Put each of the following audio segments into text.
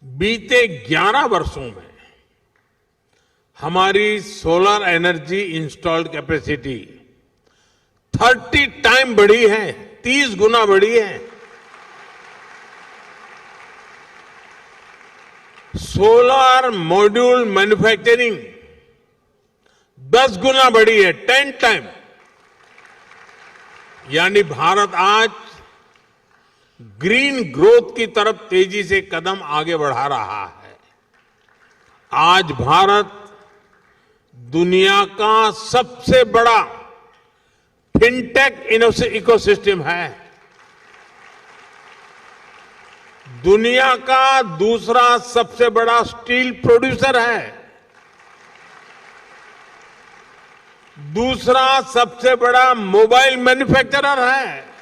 बीते 11 वर्षों में हमारी solar energy installed capacity 30 time बढ़ी है, 30 गुना बढ़ी है। सोलर मॉड्यूल मैन्युफैक्चरिंग 10 गुना बढ़ी है, 10 टाइम। यानी भारत आज ग्रीन ग्रोथ की तरफ तेजी से कदम आगे बढ़ा रहा है। आज भारत दुनिया का सबसे बड़ा फिनटेक इकोसिस्टम है। दुनिया का दूसरा सबसे बड़ा स्टील प्रोड्यूसर है। दूसरा सबसे बड़ा मोबाइल मैन्युफैक्चरर है।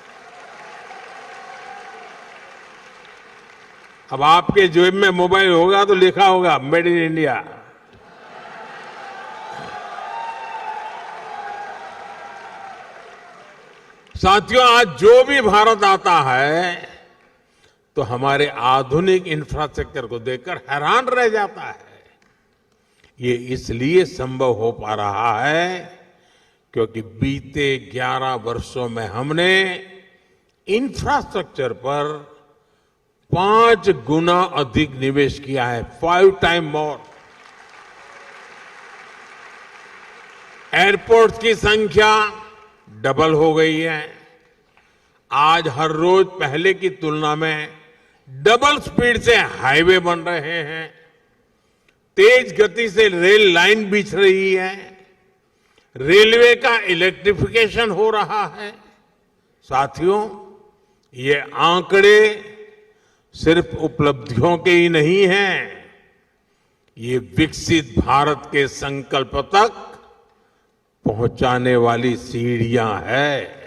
अब आपके जेब में मोबाइल होगा तो लिखा होगा मेड इन इंडिया। साथियों, आज जो भी भारत आता है तो हमारे आधुनिक इंफ्रास्ट्रक्चर को देखकर हैरान रह जाता है। ये इसलिए संभव हो पा रहा है क्योंकि बीते 11 वर्षों में हमने इंफ्रास्ट्रक्चर पर 5 गुना अधिक निवेश किया है, 5 टाइम मोर। एयरपोर्ट की संख्या डबल हो गई है। आज हर रोज पहले की तुलना में डबल स्पीड से हाईवे बन रहे हैं। तेज गति से रेल लाइन बिछ रही है। रेलवे का इलेक्ट्रिफिकेशन हो रहा है। साथियों, ये आंकड़े सिर्फ उपलब्धियों के ही नहीं हैं, ये विकसित भारत के संकल्प तक पहुंचाने वाली सीढ़ियां हैं।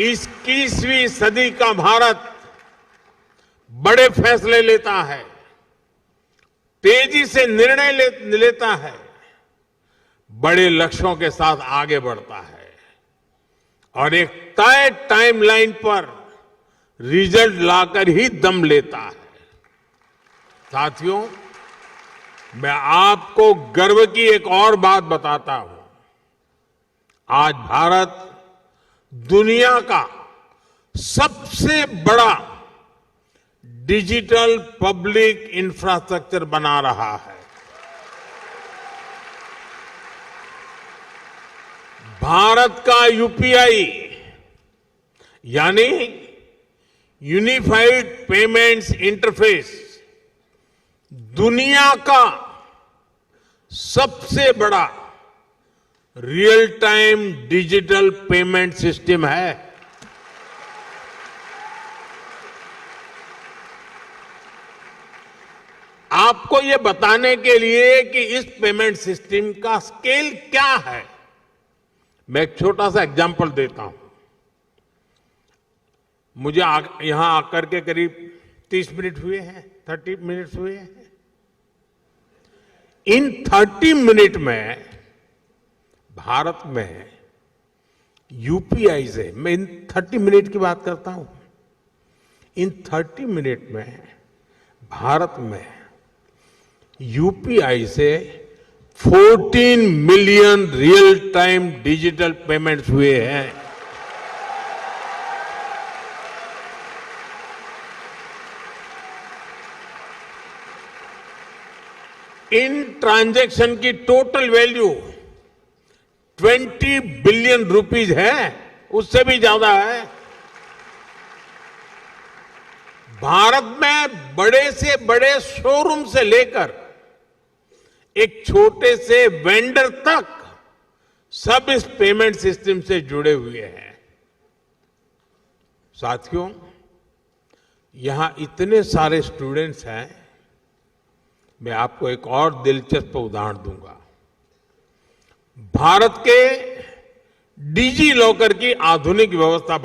21वीं सदी का भारत बड़े फैसले लेता है, तेजी से निर्णय लेता है, बड़े लक्ष्यों के साथ आगे बढ़ता है और एक तय टाइमलाइन पर रिजल्ट लाकर ही दम लेता है। साथियों, मैं आपको गर्व की एक और बात बताता हूं। आज भारत दुनिया का सबसे बड़ा डिजिटल पब्लिक इंफ्रास्ट्रक्चर बना रहा है। भारत का यूपीआई यानी यूनिफाइड पेमेंट्स इंटरफेस दुनिया का सबसे बड़ा real time digital payment system है। आपको यह बताने के लिए कि इस पेमेंट सिस्टम का स्केल क्या है, मैं एक छोटा सा एग्जांपल देता हूं। मुझे यहां आकर के करीब 30 मिनट हुए हैं, 30 मिनट्स हुए हैं। इन 30 मिनट में भारत में यूपीआई से, मैं इन 30 मिनट की बात करता हूं, इन 30 मिनट में भारत में यूपीआई से 14 million real time digital payments हुए हैं। इन ट्रांजैक्शन की टोटल वैल्यू 20 बिलियन रुपीज है, उससे भी ज्यादा है। भारत में बड़े से बड़े शोरूम से लेकर एक छोटे से वेंडर तक सब इस पेमेंट सिस्टम से जुड़े हुए हैं। साथियों, यहां इतने सारे स्टूडेंट्स हैं, मैं आपको एक और दिलचस्प उदाहरण दूंगा। भारत के डिजी लॉकर की आधुनिक व्यवस्था